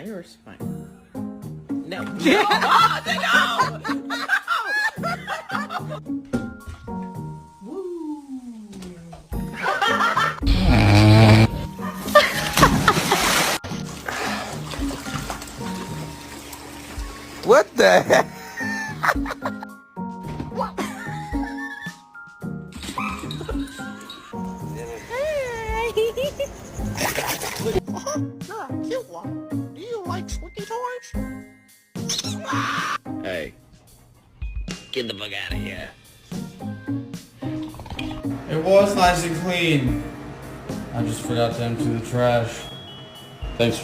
yours fine. No. No! Oh, no! What the heck? You're a cute one. Do you like squeaky toys? Hey, get the fuck out of here. It was nice and clean. I just forgot to empty the trash.